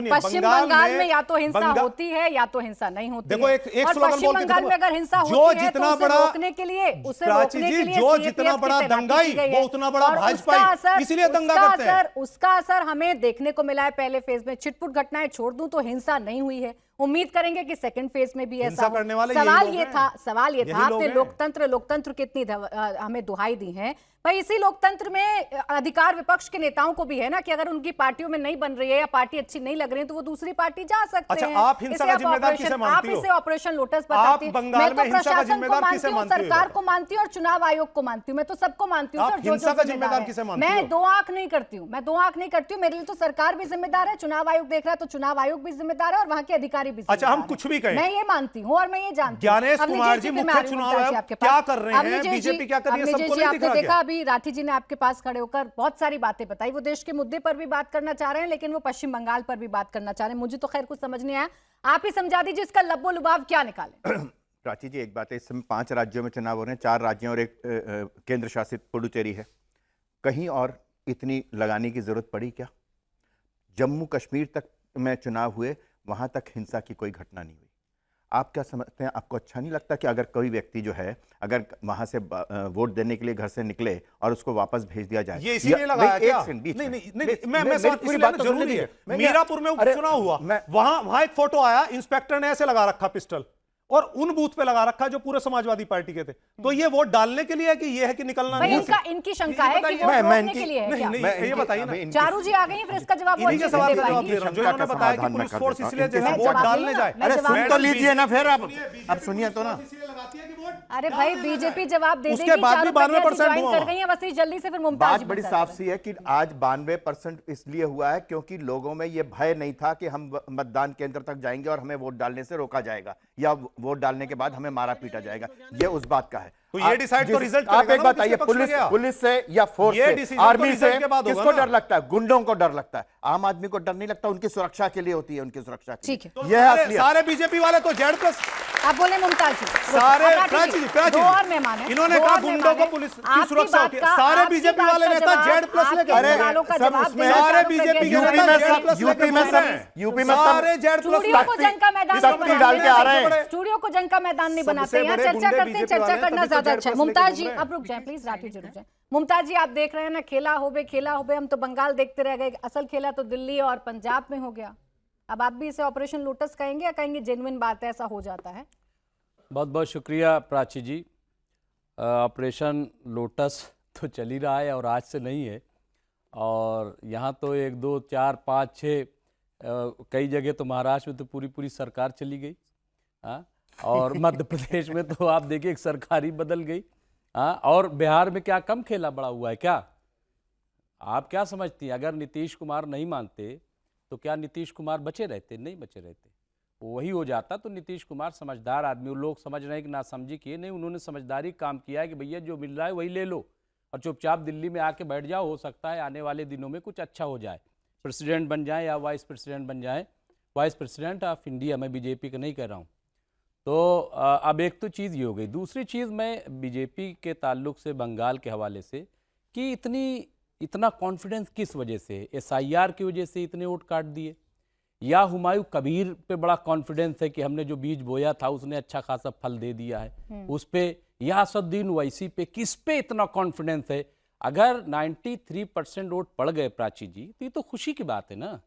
पश्चिम बंगाल में या तो हिंसा होती है या तो हिंसा नहीं होती। देखो एक स्लोगन पश्चिम बंगाल में अगर हिंसा होती है तो उसे रोकने के लिए जो जितना बड़ा दंगाई वो उतना बड़ा भाजपा, इसीलिए दंगा करते हैं। उसका असर हमें देखने को मिला है पहले फेज में। छिटपुट घटनाएं छोड़ दूं तो हिंसा नहीं हुई है, उम्मीद करेंगे कि सेकंड फेज में भी ऐसा हो। सवाल ये था आपने लोकतंत्र की इतनी हमें दुहाई दी है भाई, इसी लोकतंत्र में अधिकार विपक्ष के नेताओं को भी है ना कि अगर उनकी पार्टियों में नहीं बन रही है या पार्टी अच्छी नहीं लग रही है तो वो दूसरी पार्टी जा सकते हैं। आप हिंसा का जिम्मेदार किसे मानती हो? आप इसे ऑपरेशन लोटस बताती हैं। मैं तो प्रशासन को मानती हूँ, सरकार को मानती हूँ और चुनाव आयोग को मानती हूँ। मैं तो सबको मानती हूँ। मैं दो आंख नहीं करती हूँ, मेरे लिए तो सरकार भी जिम्मेदार है, चुनाव आयोग देख रहा है तो चुनाव आयोग भी जिम्मेदार है और वहाँ के अधिकारी भी। अच्छा, हम कुछ भी कहें, मैं ये मानती हूँ और मैं ये जानती हूँ। ज्ञानेश कुमार जी मुख्य चुनाव आयोग क्या कर रहे हैं, बीजेपी क्या कर रही है, सबको नहीं दिख रहा। देखा अभी राठी जी ने आपके पास खड़े होकर बहुत सारी बातें बताई। वो देश के मुद्दे पर भी बात करना चाह रहे हैं लेकिन वो पश्चिम बंगाल पर भी बात करना चाह रहे हैं। मुझे तो खैर कुछ समझ नहीं आया, आप ही समझा दीजिए इसका लब्बो लुभाव क्या निकाले। प्राची जी, एक बात है, इस समय 5 राज्यों में चुनाव हो रहे हैं, 4 राज्यों और एक केंद्र शासित पुडुचेरी है। कहीं और इतनी लगाने की जरूरत पड़ी क्या? जम्मू कश्मीर तक में चुनाव हुए, वहां तक हिंसा की कोई घटना नहीं हुई। आप क्या समझते हैं, आपको अच्छा नहीं लगता कि अगर कोई व्यक्ति जो है अगर वहां से वोट देने के लिए घर से निकले और उसको वापस भेज दिया जाए? ये इसीलिए लगाया क्या? नहीं, मैं पूरी बात जरूरी है। मीरापुर में उपचुनाव हुआ, वहां एक फोटो आया, इंस्पेक्टर ने ऐसे लगा रखा पिस्टल और उन बूथ पे लगा रखा जो पूरे समाजवादी पार्टी के थे। तो ये वोट डालने के लिए है कि ये है कि निकलना नहीं? इनकी शंका है कि वोट रोकने के लिए है क्या? ये बताइए ना। चारू जी आ गई, फिर इसका जवाब इन्हीं के सवाल का जवाब दे रहा हूं। जो इन्होंने बताया कि पुलिस फोर्स इसलिए वोट डालने जाए। अरे सुन तो लीजिए ना, फिर आप सुनिए तो ना। अरे भाई, बीजेपी जवाब दे उसके बाद भी 92% कर गई है, बस जल्दी से फिर मुमताज। बात बड़ी साफ सी है कि आज 92% इसलिए हुआ है क्योंकि लोगों में यह भय नहीं था कि हम मतदान केंद्र तक जाएंगे और हमें वोट डालने से रोका जाएगा या वोट डालने के बाद हमें मारा पीटा जाएगा। ये उस बात का है। तो ये डिसाइड तो रिजल्ट आप एक बात बताइए, पुलिस से या फोर्स से, आर्मी से किसको डर लगता है? गुंडों को डर लगता है। आम आदमी को डर नहीं लगता, उनकी सुरक्षा के लिए होती है, उनकी सुरक्षा के लिए। ठीक है, ये सारे बीजेपी वाले तो Z+ आप बोले मुमताज जी, सारे दो और मेहमान हैं। इन्होंने कहा गुंडों को पुलिस की सुरक्षा होती है। सारे बीजेपी वाले नेता Z+ लेके, अरे सब उसमें सारे बीजेपी के यूपी में सारे स्टूडियो को जंग का मैदान डाल के आ रहे हैं। स्टूडियो को जंग का मैदान नहीं बनाते हैं, चर्चा करते हैं, चर्चा करना ज्यादा अच्छा है। मुमताज जी अब रुक जाए प्लीज, राठी जी रुक जाए। मुमताज जी, आप देख रहे हैं ना, खेला होबे हम तो बंगाल देखते रह गए, असल खेला तो दिल्ली और पंजाब में हो गया। अब आप भी इसे ऑपरेशन लोटस कहेंगे या कहेंगे जेन्युइन बात है, ऐसा हो जाता है? बहुत बहुत शुक्रिया प्राची जी। ऑपरेशन लोटस तो चल ही रहा है और आज से नहीं है। और यहाँ तो 1 2 4 5 6 कई जगह तो महाराष्ट्र में तो पूरी सरकार चली गई। हाँ, और मध्य प्रदेश में तो आप देखिए एक सरकार ही बदल गई। हाँ, और बिहार में क्या कम खेला बड़ा हुआ है क्या? आप क्या समझती हैं, अगर नीतीश कुमार नहीं मानते तो क्या नीतीश कुमार बचे रहते? नहीं बचे रहते, वही हो जाता। तो नीतीश कुमार समझदार आदमी, लोग समझ रहे हैं कि नासमझी किए नहीं, उन्होंने समझदारी काम किया है कि भैया जो मिल रहा है वही ले लो और चुपचाप दिल्ली में आके बैठ जाओ। हो सकता है आने वाले दिनों में कुछ अच्छा हो जाए, प्रेसिडेंट बन जाए या वाइस प्रेसिडेंट बन जाए। वाइस प्रेसिडेंट ऑफ इंडिया, मैं बीजेपी का नहीं कह रहा हूँ। तो अब एक तो चीज़ ये हो गई। दूसरी चीज़ मैं बीजेपी के ताल्लुक से बंगाल के हवाले से कि इतना कॉन्फिडेंस किस वजह से? SIR की वजह से इतने वोट काट दिए, या हुमायूं कबीर पे बड़ा कॉन्फिडेंस है कि हमने जो बीज बोया था उसने अच्छा खासा फल दे दिया है उस पे, या असदुद्दीन ओवैसी पे? किस पे इतना कॉन्फिडेंस है? अगर 93% वोट पड़ गए प्राची जी तो ये तो खुशी की बात है ना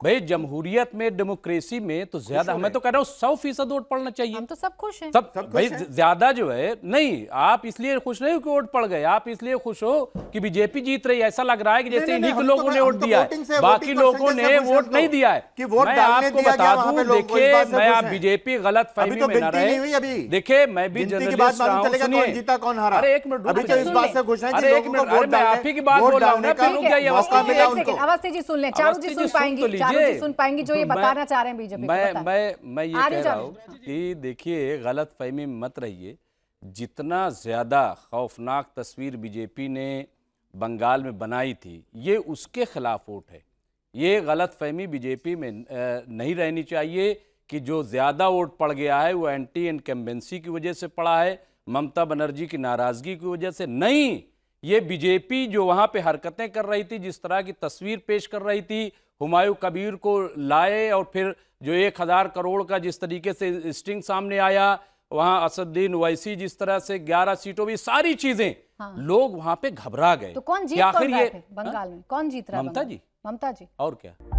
भाई। जमहूरियत में, डेमोक्रेसी में तो ज्यादा, मैं तो कह रहा हूँ 100% वोट पड़ना चाहिए। हम तो सब खुश हैं। सब भाई ज्यादा जो है नहीं, आप इसलिए खुश नहीं हो कि वोट पड़ गए, आप इसलिए खुश हो कि बीजेपी जीत रही है। ऐसा लग रहा है कि जैसे इन्हीं लोगों ने वोट दिया है, बाकी लोगों ने वोट नहीं दिया है। मैं आपको बता दूं, देखिए मैं आप बीजेपी गलत फहमी में न रहे। देखिए मैं भी जर्नलिस्ट रहा हूं, सुनिए। अरे एक मिनट, अरे एक मिनट, मैं आप ही की बात बोल रहा हूं ना, फिर रुक जाइए। अवस्थी जी सुन लें, चारू जी सुन पाएंगी, सुन पाएंगी जो ये बताना चाह रहे हैं बीजेपी। मैं ये कह रहा हूँ कि देखिए गलत फहमी में मत रहिए। जितना ज्यादा खौफनाक तस्वीर बीजेपी ने बंगाल में बनाई थी, ये उसके खिलाफ वोट है। ये गलत फहमी बीजेपी में नहीं रहनी चाहिए कि जो ज्यादा वोट पड़ गया है वो एंटी इनकम्बेंसी की वजह से पड़ा है, ममता बनर्जी की नाराजगी की वजह से नहीं। ये बीजेपी जो वहां पे हरकतें कर रही थी, जिस तरह की तस्वीर पेश कर रही थी, हुमायूं कबीर को लाए और फिर जो 1000 करोड़ का जिस तरीके से स्टिंग सामने आया, वहां असदुद्दीन ओवैसी जिस तरह से 11 सीटों में, सारी चीजें लोग वहां पे घबरा गए। तो कौन जीत कि आखिर रहा है ये फिर बंगाल में? कौन जीत रहा है? ममता जी। ममता जी। और क्या।